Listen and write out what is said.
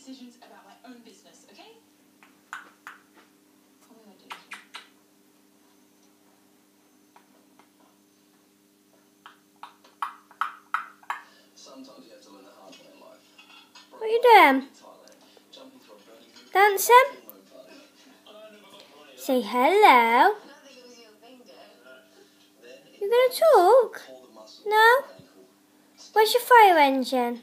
decisions about my own business, okay? What did I do? Sometimes you have to learn the hard way in life. What are you doing? Dancing? Say hello. You're going to talk? No? Where's your fire engine?